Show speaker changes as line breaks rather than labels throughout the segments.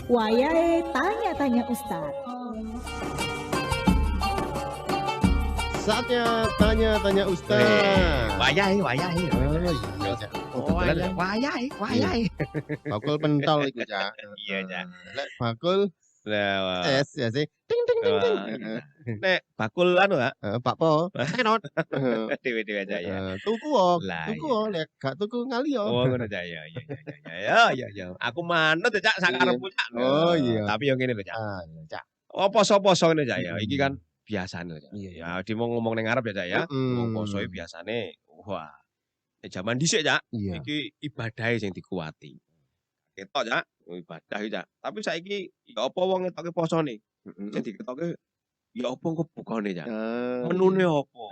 Wayahe tanya-tanya Ustad.
Saatnya tanya-tanya Ustaz.
Wayahe.
Oh, iya, Cak. Kebetulan ya.
Wayahe.
Bakul pentol iku, Cak.
Iya, Cak.
Lek bakul
Lah,
es ya sih. Ting ting ting ting.
nek bakul anu, Pak.
Bakpo. Enot.
Dewe-dewe aja ya.
Tuku kok.
Lah,
Tuku
iya.
kok lek gak tuku ngali yo.
Oh, ngono aja ya. Ya. Aku manut ya, Cak, sakarepmu, Cak.
Oh, iya.
Tapi yo ngene lho, Cak.
Iya, Cak.
Oh, poso-poso ngene, Cak ya. Iki kan biasane, Cak.
Iya.
Ya, dimo ngomong ning ngarep ya, Cak ya. Wong poso iki biasane wah. Jaman dhisik, Cak.
Iya.
Iki ibadahe sing dikuwati. Ketok, Cak. Ibadah iki, Cak. Tapi saiki ya apa wong ngetoke posone? Sing diketoke ya apa engko bukane, Cak. Menune apa?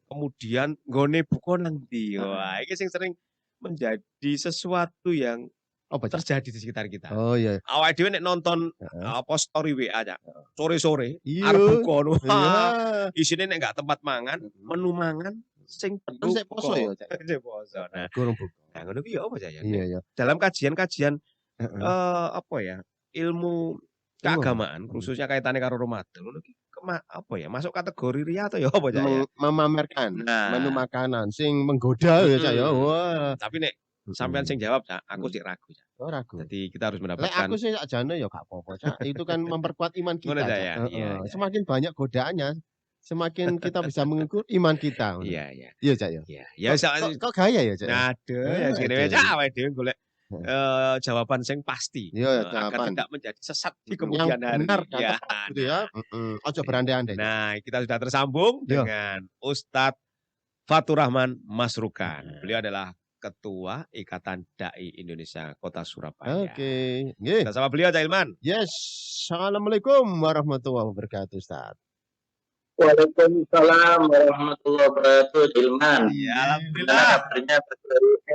Kemudian nggone buka nang ndi? Wah, iki sing sering menjadi sesuatu yang
Apa, Cak?
terjadi di sekitar kita.
Oh, iya.
Awake dhewe nek nonton apa story WA, Cak. Sore-sore
Iya.
arep buka no.
Iya.
Isine nek gak tempat mangan, menu mangan sing penuh
Sik poso ya, Cak.
Sik poso. Nah,
Gurung buka.
nah ngono ki ya apa, Cak ya?
Iya, iya.
Dalam kajian-kajian apa ya? Ilmu keagamaan khususnya kaitannya karo Ramadan ngono ki apa ya? Masuk kategori riya atau ya apa, Cak ya?
Memamerkan
Nah.
menu makanan sing menggoda ya, Cak ya. Wah.
Tapi nek sampean sing jawab, Cak, aku sih ragu, Cak.
Oh, ragu.
Jadi kita harus
Lek
mendapatkan
aku sih sakjane ya gak apa-apa, Cak. Itu kan memperkuat iman kita,
Ngono, Cak,
Cak.
ya? Iya.
Semakin banyak godaannya, semakin kita bisa mengukur iman kita.
Iya.
Iya, Cak ya.
Iya. Ya
Kok gaya ya, Cak?
Aduh, ya segini
Aduh.
aja awake dhewe golek jawaban sing pasti.
Iya,
Agar
jawaban.
tidak menjadi sesat di
Yang
kemudian hari.
benar dan
Ya.
tepat gitu ya. Ojo berandai-andai.
Nah, kita sudah tersambung
Iya.
dengan Ustadz Fatur Rahman Masrukan. Beliau adalah Ketua Ikatan Dai Indonesia Kota Surabaya.
Oke. Nggih.
Kita sama beliau, Cak Ilman.
Yes. Assalamualaikum warahmatullahi wabarakatuh, Ustaz.
Waalaikumsalam warahmatullahi wabarakatuh, Ilman.
Iya,
Gimana kabarnya?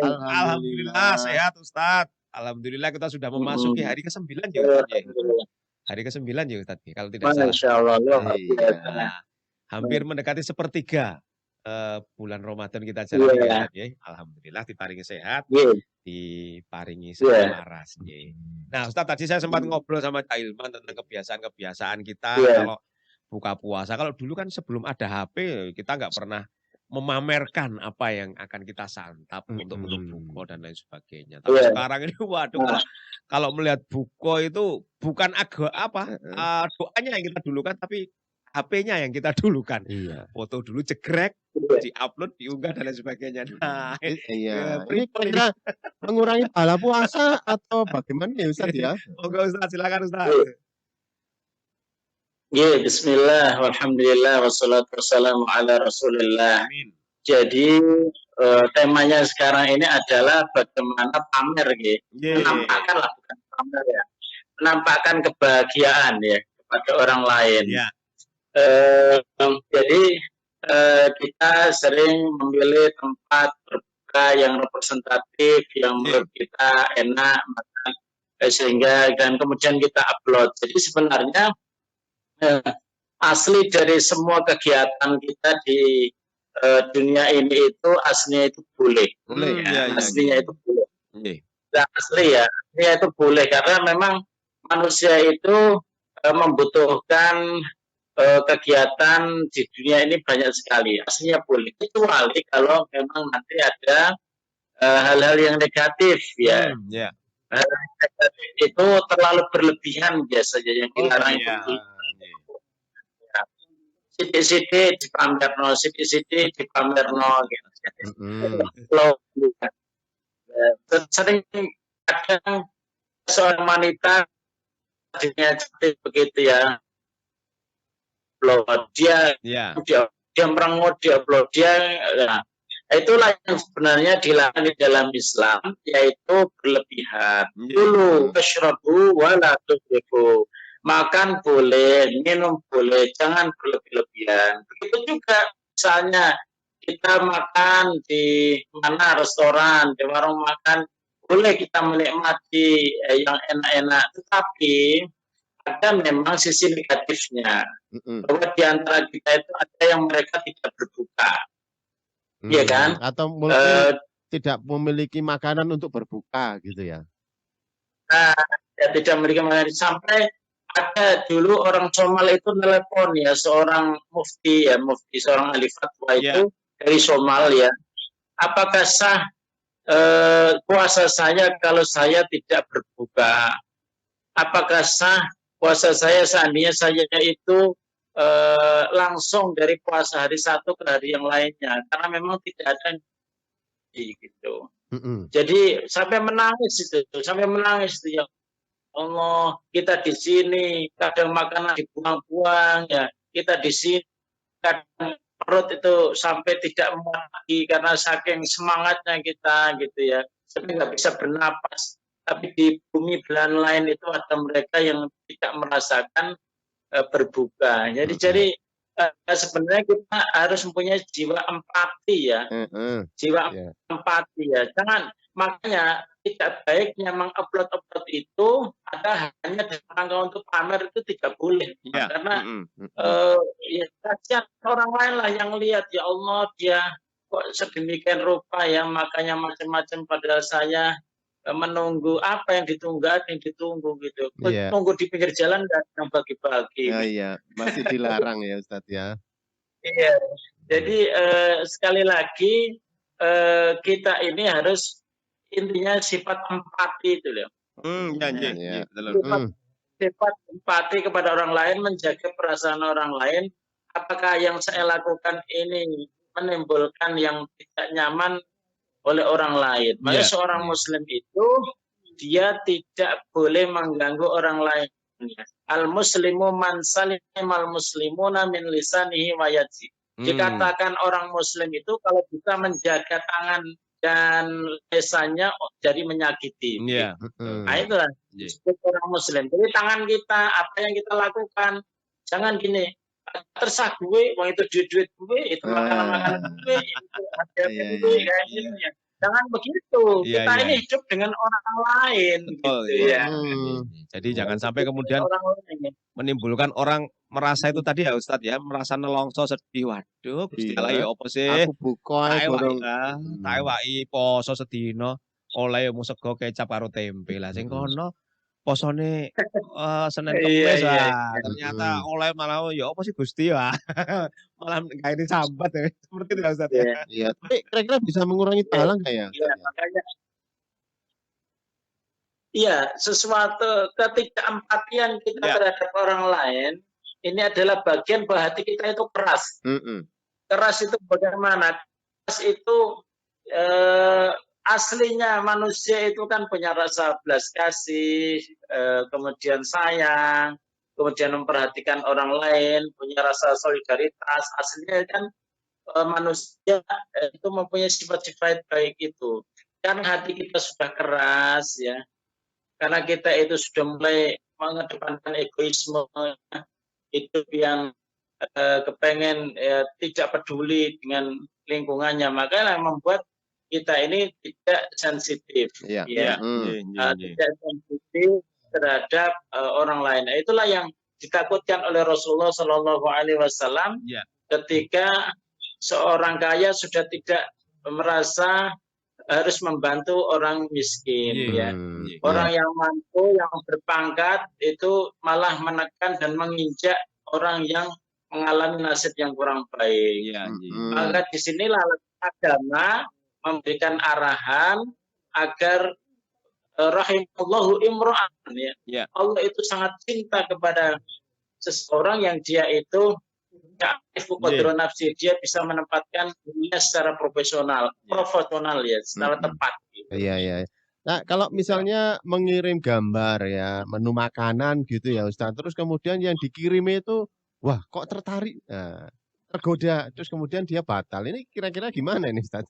Alhamdulillah sehat, Ustadz. Alhamdulillah kita sudah memasuki hari ke-9 ya, Ustadz.
Alhamdulillah.
Hari ke-9 ya, Ustadz, kalau tidak salah.
Masya Allah, luar
Iya.
biasa.
Nah, hampir mendekati sepertiga bulan Ramadan kita jalani,
Iya.
Ustadz, ya. Alhamdulillah diparingi sehat,
Iya.
diparingi
Iya.
waras. Ya. Nah, Ustadz, tadi saya sempat ngobrol sama Cak Ilman tentang kebiasaan-kebiasaan kita
Iya.
kalau buka puasa. Kalau dulu kan sebelum ada HP kita nggak pernah memamerkan apa yang akan kita santap untuk buka dan lain sebagainya. Tapi
Iya.
sekarang ini waduh kalau melihat buka itu bukan doanya yang kita dulukan tapi HP-nya yang kita dulukan.
Iya.
Foto dulu jegrek, diupload, diunggah dan lain sebagainya. Nah,
Iya. Ini kira mengurangi pahala puasa atau bagaimana ya, Ustaz ya?
Monggo Ustaz, silakan Ustaz.
Ya, bismillah, walhamdulillah, wassalatu wassalamu ala rasulillah.
Amin.
Jadi temanya sekarang ini adalah bagaimana pamer gitu. Menampakkan lah, bukan pamer ya. Menampakkan kebahagiaan ya kepada orang lain.
Ya.
Jadi kita sering memilih tempat berbuka yang representatif, yang menurut kita enak, sehingga dan kemudian kita upload. Jadi sebenarnya asli dari semua kegiatan kita di dunia ini itu aslinya itu boleh. Aslinya itu boleh. Nah, asli ya, aslinya itu boleh karena memang manusia itu membutuhkan kegiatan di dunia ini banyak sekali. Aslinya boleh, kecuali kalau memang nanti ada hal-hal yang negatif ya. Hal yang negatif itu terlalu berlebihan biasanya yang dilarang itu. Sidik-sidik dipamerno, sidik-sidik dipamerno gitu. Sering kadang seorang wanita tadinya cantik begitu ya, dia merengut, dia upload, nah, itulah yang sebenarnya dilarang di dalam Islam, yaitu berlebihan. Dulu asyrabu wala tusrifu. Makan boleh, minum boleh, jangan berlebih-lebihan. Begitu juga misalnya kita makan di mana restoran, di warung makan, boleh kita menikmati yang enak-enak, tetapi ada memang sisi negatifnya. Bahwa di antara kita itu ada yang mereka tidak berbuka. Iya kan?
Atau mungkin tidak memiliki makanan untuk berbuka gitu ya.
Nah, ya tidak memiliki makanan. Sampai ada dulu orang Somal itu telepon ya, seorang mufti ya, mufti seorang ahli fatwa itu dari Somal ya. Apakah sah puasa saya kalau saya tidak berbuka? Apakah sah puasa saya seandainya saya itu langsung dari puasa hari satu ke hari yang lainnya? Karena memang tidak ada gitu. Jadi sampai menangis itu ya. Allah, kita di sini kadang makanan dibuang-buang ya, kita di sini kadang perut itu sampai tidak muat lagi karena saking semangatnya kita gitu ya, sampai nggak bisa bernapas. Tapi di bumi belahan lain itu ada mereka yang tidak merasakan berbuka. Jadi sebenarnya kita harus mempunyai jiwa empati ya, jiwa empati ya. Jangan, makanya tidak baiknya mengupload itu ada hanya dalam rangka untuk pamer itu tidak boleh, karena ya kasihan orang lain lah yang lihat, ya Allah dia kok sedemikian rupa ya, makanya macam-macam, padahal saya menunggu apa yang ditunggu gitu. Tunggu di pinggir jalan dan bagi-bagi.
Iya, masih dilarang ya Ustadz ya.
Iya. Jadi sekali lagi kita ini harus intinya sifat empati itu loh. Sifat empati kepada orang lain, menjaga perasaan orang lain. Apakah yang saya lakukan ini menimbulkan yang tidak nyaman oleh orang lain? Maka seorang Muslim itu dia tidak boleh mengganggu orang lain. Al-muslimu man salimal muslimuna min lisanihi wa yadihi. Dikatakan orang Muslim itu kalau bisa menjaga tangan dan lisannya dari menyakiti. Nah itulah orang Muslim. Jadi tangan kita, apa yang kita lakukan, jangan gini, terserah gue, uang itu duit gue, itu makanan gue, itu hadiah gue, kayak gitu ya. Jangan begitu. Kita ini hidup dengan orang lain.
Jadi jangan sampai kemudian menimbulkan orang merasa itu tadi ya Ustadz ya, merasa nelongso sedih. Waduh, Gusti Allah ya opo sih?
Aku buka
tak ewaki poso sedina oleh mung sego kecap karo tempe. Lah sing kono posone Senin Kemis ternyata oleh malah ya opo sih Gusti ya. Malah kayak disambat ya. Seperti itu ya Ustadz ya.
Iya, tapi kira-kira bisa mengurangi pahala nggak ya?
Iya, makanya sesuatu ketidakempatian kita terhadap orang lain ini adalah bagian bahwa hati kita itu keras. Keras itu bagaimana? Keras itu aslinya manusia itu kan punya rasa belas kasih, kemudian sayang, kemudian memperhatikan orang lain, punya rasa solidaritas. Aslinya kan manusia itu mempunyai sifat-sifat baik itu. Karena hati kita sudah keras ya, karena kita itu sudah mulai mengedepankan egoisme, hidup yang kepengen tidak peduli dengan lingkungannya, maka yang membuat kita ini tidak sensitif, tidak sensitif terhadap orang lain. Nah, itulah yang ditakutkan oleh Rasulullah Shallallahu Alaihi Wasallam ketika seorang kaya sudah tidak merasa harus membantu orang miskin, orang yang mampu, yang berpangkat itu malah menekan dan menginjak orang yang mengalami nasib yang kurang baik. Maka disinilah agama memberikan arahan agar rahimallahu imro'an Allah itu sangat cinta kepada seseorang yang dia itu nafsi, dia bisa menempatkan dunia secara profesional ya, secara tepat.
Nah, kalau misalnya mengirim gambar ya, menu makanan gitu ya Ustaz, terus kemudian yang dikirim itu, wah kok tertarik, tergoda, terus kemudian dia batal. Ini kira-kira gimana ini Ustaz?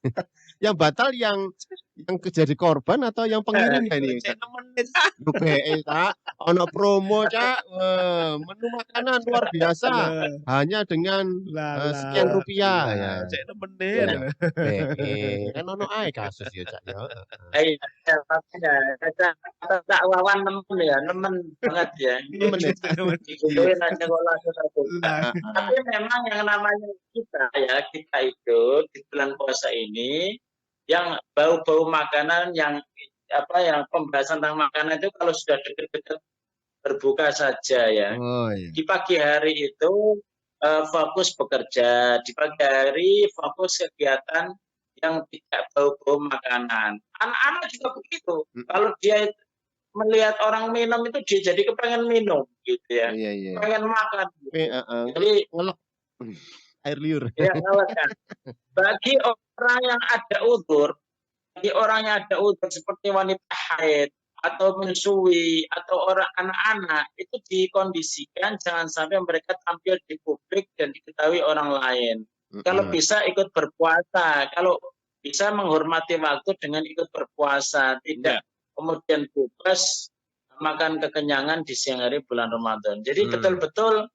Yang batal yang jadi korban atau yang pengirimnya ini Ustaz? Ono promo Cak, menu makanan luar biasa, hanya dengan sekian rupiah ya. Kan ono ae kasus ya Cak ya.
Cak Wawan nemen banget ya. Tapi memang yang namanya kita itu di bulan puasa ini yang bau-bau makanan yang pembahasan tentang makanan itu kalau sudah dekat-dekat berbuka saja ya.
Oh iya.
Di pagi hari itu fokus bekerja, di pagi hari fokus kegiatan yang tidak bau-bau makanan. Anak-anak juga begitu. Kalau dia melihat orang minum itu dia jadi kepengen minum gitu ya.
Iya.
Pengen makan. Gitu.
Jadi ngelok air liur.
Ya, kan. Bagi orang yang ada udzur, seperti wanita haid atau menyusui atau orang anak-anak itu dikondisikan jangan sampai mereka tampil di publik dan diketahui orang lain. Kalau bisa ikut berpuasa, kalau bisa menghormati waktu dengan ikut berpuasa, tidak kemudian bebas makan kekenyangan di siang hari bulan Ramadan. Jadi betul-betul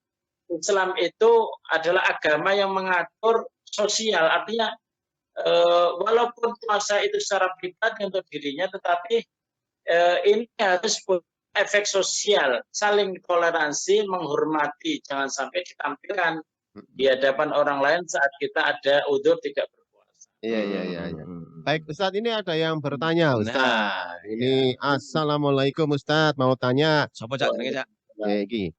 Islam itu adalah agama yang mengatur sosial, artinya walaupun puasa itu secara pribadi untuk dirinya, tetapi ini harus efek sosial, saling toleransi, menghormati, jangan sampai ditampilkan di hadapan orang lain saat kita ada udzur tidak berpuasa.
Iya. Baik Ustadz, ini ada yang bertanya Ustadz. Ini Assalamualaikum Ustadz, mau tanya.
Sopo Cak jenenge Cak?
Iki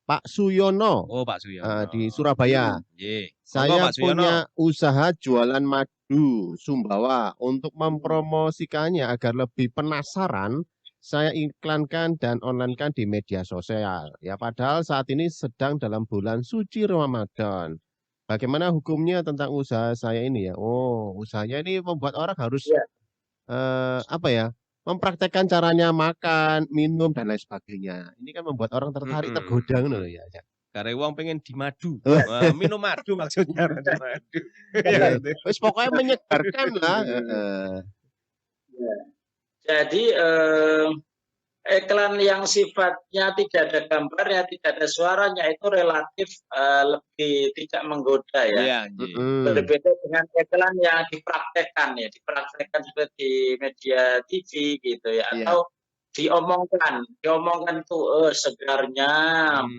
Pak Suyono.
Oh, Pak Suyono.
Di Surabaya.
Nggih.
Saya
Pak Suyono.
punya usaha jualan madu Sumbawa. Untuk mempromosikannya agar lebih penasaran, saya iklankan dan online-kan di media sosial. Ya, padahal saat ini sedang dalam bulan suci Ramadan. Bagaimana hukumnya tentang usaha saya ini ya? Oh, usahanya ini membuat orang harus mempraktekkan caranya makan, minum dan lain sebagainya. Ini kan membuat orang tertarik, tergoda ngono ya.
Karena uang pengen dimadu, minum madu maksudnya.
Wis pokoknya menyegarkan lah.
Jadi iklan yang sifatnya tidak ada gambarnya, tidak ada suaranya itu relatif lebih tidak menggoda ya. Berbeda dengan iklan yang dipraktekkan seperti di media TV gitu ya, atau diomongkan itu segarnya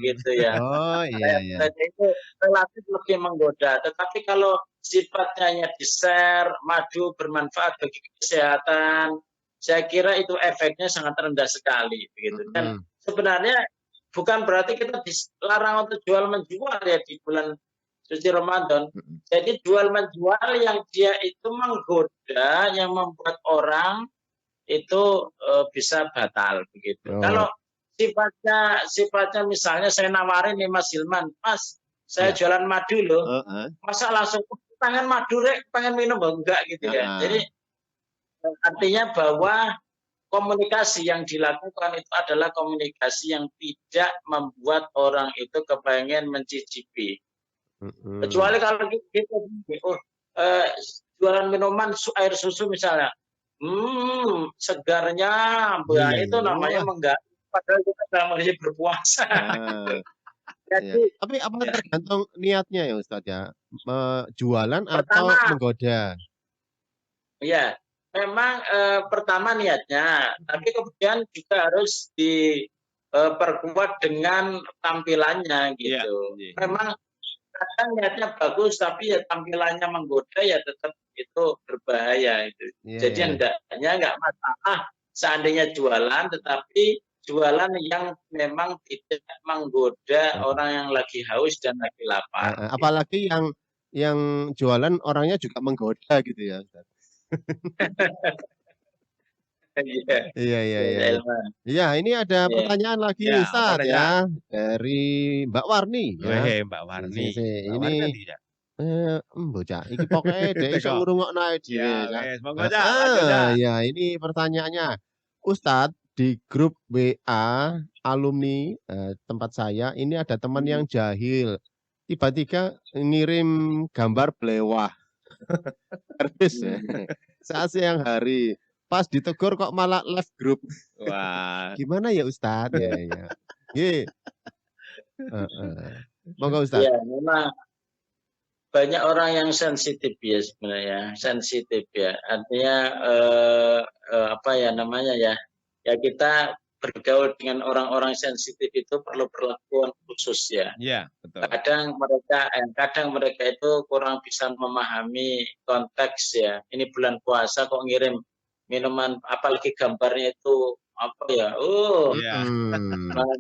gitu ya.
Oh iya.
Itu relatif lebih menggoda. Tetapi kalau sifatnya di-share, madu bermanfaat bagi kesehatan, saya kira itu efeknya sangat rendah sekali begitu. Dan sebenarnya bukan berarti kita dilarang untuk jual menjual ya di bulan suci Ramadan. Jadi jual menjual yang dia itu menggoda, yang membuat orang itu bisa batal begitu. Kalau sifatnya misalnya saya nawarin nih Mas Hilman, Mas saya jualan madu loh, masa langsung pengen madu rek, pengen minum enggak gitu ya. Jadi artinya bahwa komunikasi yang dilakukan itu adalah komunikasi yang tidak membuat orang itu kepengen mencicipi. Kecuali kalau kita jualan minuman air susu misalnya, segarnya, itu namanya mengganggu. Padahal kita dalam kondisi berpuasa. Jadi,
tapi apa tergantung niatnya ya Ustadz ya, jualan atau menggoda?
Ya, memang pertama niatnya, tapi kemudian juga harus diperkuat dengan tampilannya gitu. Memang kadang niatnya bagus, tapi ya tampilannya menggoda ya tetap itu berbahaya itu. Jadi hendaknya nggak masalah seandainya jualan, tetapi jualan yang memang tidak menggoda orang yang lagi haus dan lagi lapar.
Apalagi yang jualan orangnya juga menggoda gitu ya Ustaz. Iya. Iya, ini ada pertanyaan lagi Ustaz ya dari Mbak Warni ya.
Mbak Warni.
Ini bocah iki pokoke dhek iso ngrungokno ae dhewe. Ya, ini pertanyaannya. Ustadz, di grup WA alumni tempat saya ini ada teman yang jahil. Tiba-tiba ngirim gambar belewah. Terus saat siang hari. Pas ditegur kok malah left group.
Wah.
Gimana ya Ustadz? Ya. Monggo Ustadz.
Ya, memang banyak orang yang sensitif ya sebenarnya, sensitif ya. Artinya ya kita bergaul dengan orang-orang sensitif itu perlu perlakuan khusus ya.
Iya, betul.
Kadang mereka itu kurang bisa memahami konteks ya. Ini bulan puasa kok ngirim minuman apalagi gambarnya itu apa ya?
Iya.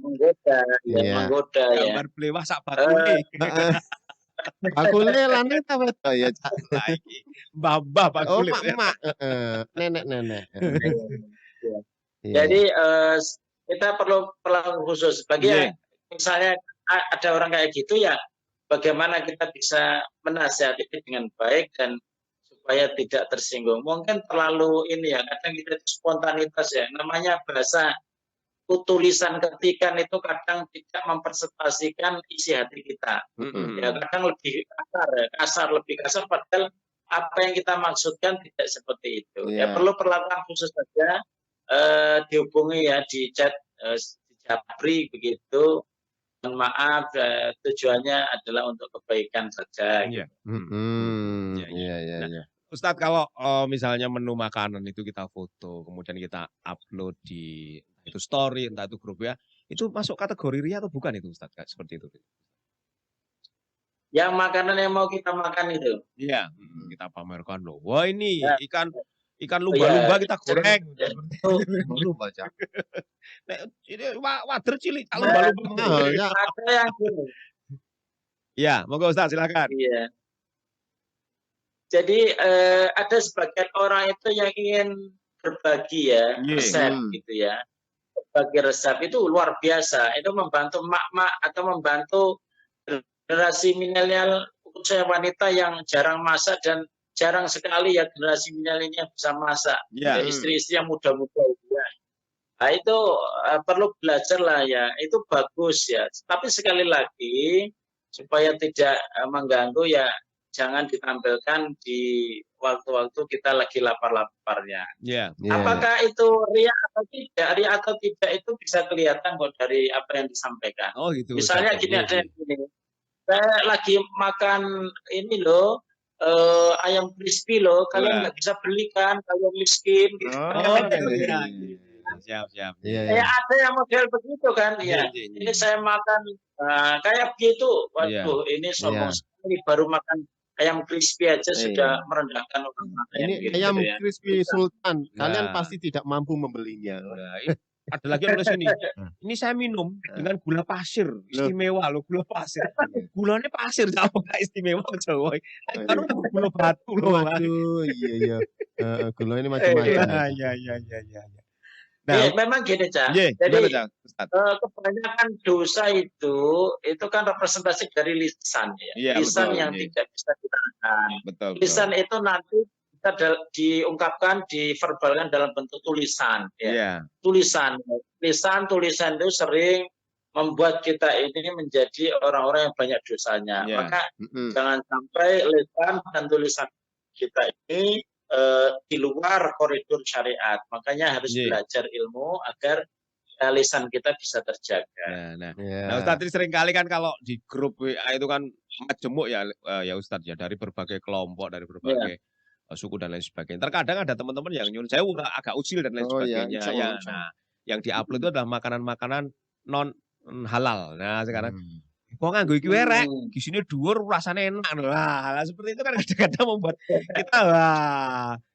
Menggoda, ya
Iya.
menggoda ya.
Gambar blewah sak bakule.
Heeh. Bakule lanang ta wedok ya, Cak?
Lah iki mbah-mbah
Oh,
bakule.
mak-mak, heeh, nenek-nenek.
Ya.
Iya,
Jadi
iya.
kita perlu perlakuan khusus. Bagi
Iya.
yang misalnya ada orang kayak gitu ya, bagaimana kita bisa menasihati dengan baik dan supaya tidak tersinggung. Mungkin terlalu ini ya, kadang kita spontanitas ya. Namanya bahasa tulisan ketikan itu kadang tidak mempresentasikan isi hati kita. Ya, kadang lebih lebih kasar padahal apa yang kita maksudkan tidak seperti itu. Ya
Iya.
perlu perlakuan khusus saja, dihubungi ya di chat, di japri begitu. Mohon maaf, tujuannya adalah untuk kebaikan saja.
Iya.
Iya,
Iya.
iya,
Nah,
iya.
Ustadz kalau misalnya menu makanan itu kita foto, kemudian kita upload di itu story, entah itu grup ya, itu masuk kategori ria atau bukan itu Ustadz? Kayak seperti itu.
Yang makanan yang mau kita makan itu.
Iya, kita pamerkan loh. Wah ini
Ya.
ikan lumba-lumba
Iya.
kita goreng.
Lumba, Cak.
Nek ini wader cilik tak lumba-lumba.
Mahal, Cak.
Ada yang gini.
Iya, monggo Ustadz silakan.
Iya. Jadi ada sebagian orang itu yang ingin berbagi ya, resep gitu ya. Berbagi resep itu luar biasa. Itu membantu mak-mak atau membantu generasi milenial khususnya wanita yang jarang masak dan jarang sekali ya generasi milenial ini yang bisa masak.
Ya.
Istri-istri yang muda-muda itu ya. Nah itu perlu belajar lah ya. Itu bagus ya. Tapi sekali lagi supaya tidak mengganggu ya jangan ditampilkan di waktu-waktu kita lagi lapar-laparnya.
Iya.
Apakah itu ria atau tidak? Ria atau tidak itu bisa kelihatan kok dari apa yang disampaikan.
Oh gitu.
Misalnya gini ada yang gini. Saya lagi makan ini loh, ayam crispy loh. Kalian nggak bisa beli kan kalau miskin. Gitu.
Oh iya. Siap.
Iya.
Ada yang model begitu kan? Ya. Ini saya makan kayak begitu. Waduh, ini sombong sekali baru makan ayam crispy aja sudah merendahkan orang lain.
Ini
gitu
ayam
ya.
crispy sultan. Kalian
Nah.
pasti tidak mampu membelinya.
Nah, ada lagi yang nulis ini. Ini saya minum dengan gula pasir. Istimewa loh gula pasir. Gulanya pasir Jawa enggak istimewa Jawa. Kan gula batu loh.
Waduh, iya. Gula ini macam-macam.
Iya.
Nah, memang gini, Cak. Jadi kebanyakan dosa itu kan representasi dari lisan ya.
Iya,
lisan
betul,
yang tidak bisa ditahan.
Betul.
Lisan itu nanti bisa diungkapkan, diverbalkan dalam bentuk tulisan. Ya.
Iya.
Tulisan itu sering membuat kita ini menjadi orang-orang yang banyak dosanya.
Iya.
Maka jangan sampai lisan dan tulisan kita ini di luar koridor syariat. Makanya harus belajar ilmu agar lisan kita bisa terjaga.
Nah, Ustadz sering kali kan kalau di grup WA itu kan majemuk ya Ustadz ya dari berbagai kelompok, dari berbagai suku dan lain sebagainya. Terkadang ada teman-teman yang nyuruh saya agak usil dan lain sebagainya. Nah, yang diupload itu adalah makanan-makanan non halal. Nah, sekarang kok nganggo iki werek, gisine dhuwur, rasane enak. Lah, seperti itu kan kadang-kadang membuat kita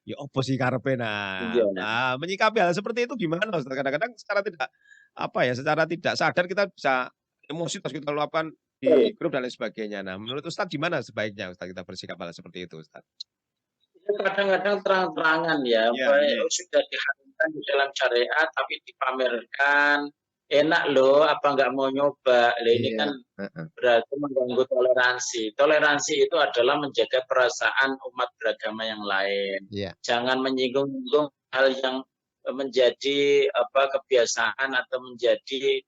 ya opo sih karepe nah. Menyikapi hal seperti itu gimana Ustaz? Kadang-kadang secara tidak sadar kita bisa emosi terus kita luapkan di grup dan lain sebagainya. Nah, menurut Ustaz gimana sebaiknya Ustaz kita bersikap hal seperti itu Ustaz?
Kadang-kadang terang-terangan ya, sudah diharamkan di dalam syariat tapi dipamerkan. Enak loh, apa nggak mau nyoba? Ini kan berarti mengganggu toleransi. Toleransi itu adalah menjaga perasaan umat beragama yang lain. Jangan menyinggung-nyinggung hal yang menjadi kebiasaan atau menjadi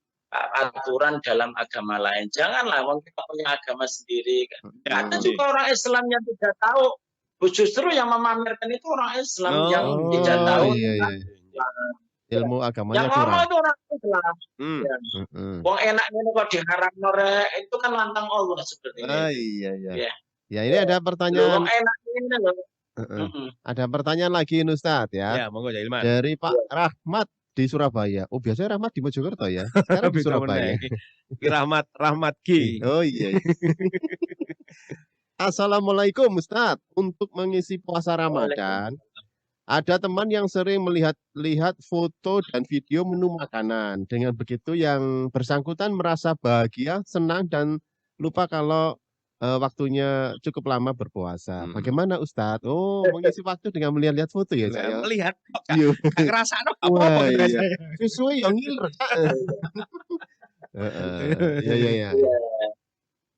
aturan dalam agama lain. Janganlah, kita punya agama sendiri. Ada juga orang Islam yang tidak tahu. Justru yang memamerkan itu orang Islam yang tidak tahu.
Ilmu agamanya
yang ngomong
kurang.
itu orang Islam. Wong enaknya kok diharam itu kan lantang Allah seperti itu.
Iya. Ya ini ada pertanyaan. Ada pertanyaan lagi Ustadz ya.
Ya, monggo ya Ilman.
Dari Pak Rahmat di Surabaya. Oh biasanya Rahmat di Mojokerto ya. Sekarang di Surabaya.
Rahmat G.
Oh iya. Assalamualaikum Ustadz. Untuk mengisi puasa Ramadan, Ada teman yang sering melihat foto dan video menu makanan. Dengan begitu yang bersangkutan merasa bahagia, senang dan lupa kalau waktunya cukup lama berpuasa. Bagaimana Ustadz? Oh, mengisi waktu dengan melihat-lihat foto ya, Cak, ya?
Melihat kok
Iya.
gak ngerasakno apa-apa
Wah,
gitu
iya.
saya.
Sesuai yang ngiler, Cak. Heeh. Iya, iya, iya.
Iya.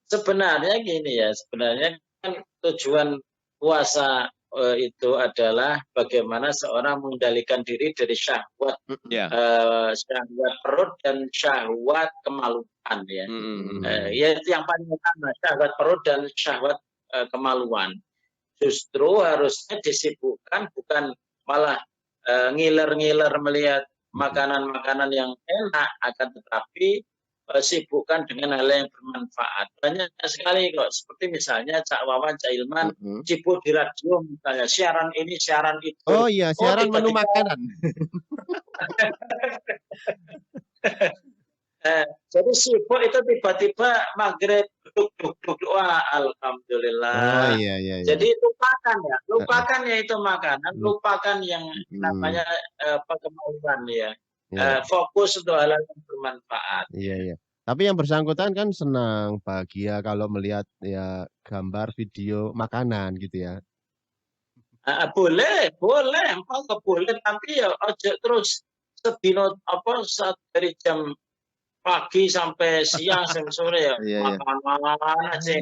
Sebenarnya gini ya, sebenarnya kan tujuan puasa itu adalah bagaimana seorang mengendalikan diri dari syahwat,
Ya.
syahwat perut dan syahwat kemaluan ya. Ya itu yang paling utama, syahwat perut dan syahwat kemaluan. Justru harusnya disibukkan bukan malah ngiler-ngiler melihat makanan-makanan yang enak, akan tetapi sibukkan dengan hal yang bermanfaat. Banyak sekali kok, seperti misalnya Cak Wawan, Cak Ilman, sibuk di radio misalnya, siaran ini, siaran itu.
Oh iya, siaran menu
tiba-tiba
makanan.
jadi sibuk itu tiba-tiba maghrib duduk wah alhamdulillah.
Oh iya, iya, iya.
Jadi lupakan ya itu makanan, lupakan yang namanya kemauan ya. Fokus untuk hal yang bermanfaat.
Iya, iya. Tapi yang bersangkutan kan senang, bahagia kalau melihat ya gambar, video makanan gitu ya.
Boleh, engkau boleh, tapi ya aja terus sedino dari jam pagi sampai siang sampai sore ya makan aja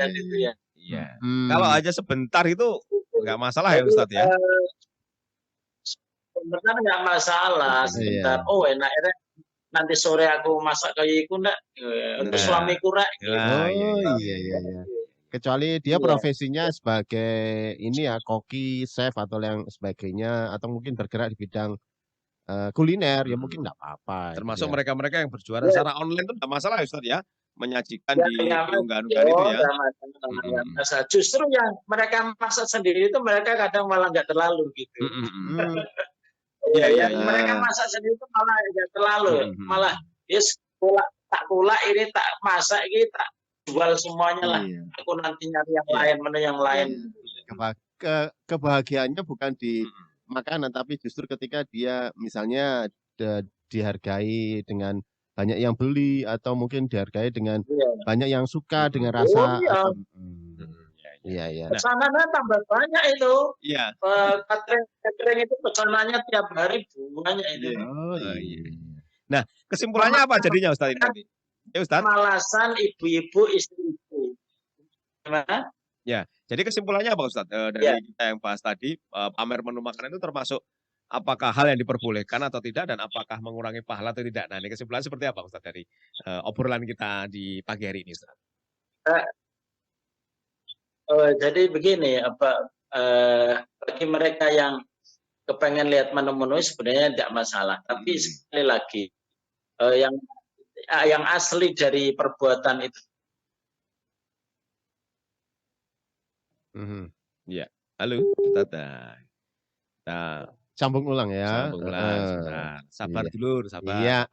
gitu ya.
Iya. Kalau aja sebentar itu nggak masalah ya Ustadz ya.
Sebentar nggak masalah sebentar. Oh enak nanti sore aku masak kayak iku ndak untuk suamiku rek.
Oh iya, iya, iya. Kecuali dia profesinya sebagai ini ya koki, chef atau yang sebagainya atau mungkin bergerak di bidang kuliner ya mungkin nggak apa-apa.
Termasuk
gitu ya.
mereka-mereka yang berjualan secara online itu nggak masalah ya Ustadz ya, menyajikan di unggahan-unggahan itu ya.
Masalah. Justru yang mereka masak sendiri itu mereka kadang malah nggak terlalu gitu. Iya. Mereka masak sendiri itu malah nggak terlalu, malah tak kulak ini tak masak ini tak jual semuanya lah. Aku nanti nyari yang lain, menu yang lain.
Kebahagiaannya bukan di makanan, tapi justru ketika dia misalnya dihargai dengan banyak yang beli atau mungkin dihargai dengan banyak yang suka dengan rasa. Iya.
Pesanannya tambah banyak itu.
Iya.
Catering itu pesanannya tiap hari banyak itu.
Nah, kesimpulannya apa jadinya Ustadz ini? Ya Ustadz.
Malasan ibu-ibu, istri-ibu. Gimana?
Ya, jadi kesimpulannya apa Ustadz? Dari kita yang bahas tadi, pamer menu makanan itu termasuk apakah hal yang diperbolehkan atau tidak dan apakah mengurangi pahala atau tidak? Nah, ini kesimpulannya seperti apa Ustadz dari obrolan kita di pagi hari ini Ustadz?
Jadi begini, bagi mereka yang kepengen lihat menu-menu sebenarnya tidak masalah. Tapi sekali lagi, yang asli dari perbuatan itu.
Ya, halo, Ustadz. Nah,
sambung ulang ya.
Sambung ulang. Sabar dulu, sabar.
Iya.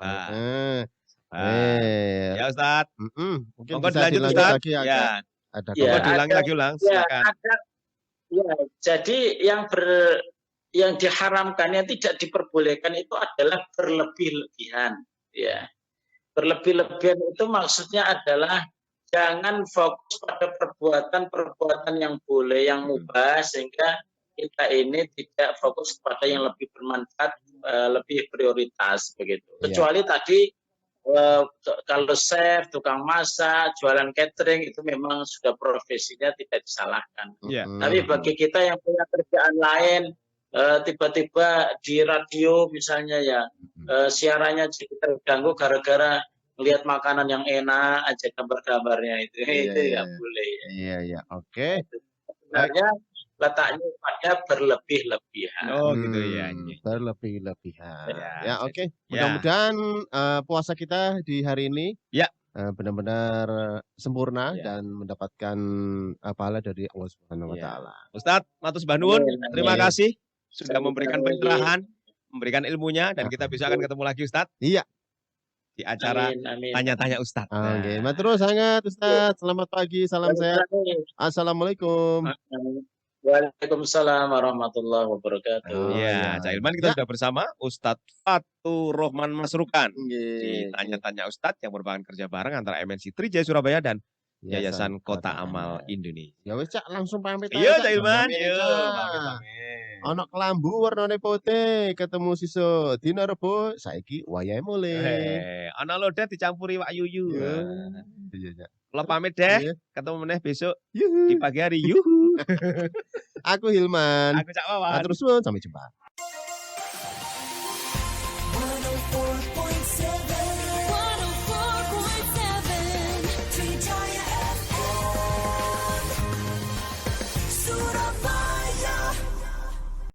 Ya Ustadz.
Mungkin
monggo
bisa
dilanjut
dilanjut
Ustadz.
lagi
Ya.
Ada
diulangi lagi silakan.
Jadi yang diharamkan, yang tidak diperbolehkan itu adalah berlebih-lebihan. Ya. Berlebih-lebihan itu maksudnya adalah jangan fokus pada perbuatan-perbuatan yang boleh, yang mubah, sehingga kita ini tidak fokus pada yang lebih bermanfaat, lebih prioritas begitu. Kecuali tadi kalau chef, tukang masak, jualan catering itu memang sudah profesinya tidak disalahkan. Tapi bagi kita yang punya kerjaan lain, tiba-tiba di radio misalnya ya siarannya jadi terganggu gara-gara melihat makanan yang enak aja gambar-gambarnya itu nggak boleh.
Iya, oke.
Sebenarnya letaknya pada berlebih-lebihan.
Oh gitu ya.
Berlebih-lebihan. Ya oke. Mudah-mudahan puasa kita di hari ini benar-benar sempurna dan mendapatkan pahala dari Allah Subhanahu Wa Taala.
Ustadz Matus Banun, terima kasih sudah memberikan pencerahan, memberikan ilmunya, dan kita bisa akan ketemu lagi Ustadz.
Iya.
Di acara Tanya-Tanya Ustadz.
Oke, matur sangat Ustadz. Selamat pagi, salam sehat. Assalamualaikum.
Waalaikumsalam warahmatullahi wabarakatuh.
Oh,
Ya,
iya.
Cak Ilman kita
Ya.
sudah bersama Ustadz Fatur Rohman Masrukan.
Nggih.
Ditanya-tanya Ustadz yang merupakan kerja bareng antara MNC Trijaya Surabaya dan Yayasan Kota Amal Indonesia.
Ya wis Cak, langsung pamit aja,
Iya,
Cak.
Cak Ilman.
Pamit,
Yo,
Cak.
pamit-pamit.
Ana kelambu warnane putih, ketemu sisuk dina Rebo, saiki wayahe mulih.
Ana lodeh dicampuri Wak Yuyu.
Iya.
Nah,
Iya, Cak.
Kula pamit deh.
Iya.
Ketemu meneh besok
Yuhu.
di pagi hari. Yuhu.
Aku Hilman.
Aku Cak Wawan.
Matur suwun, sampai jumpa.
104.3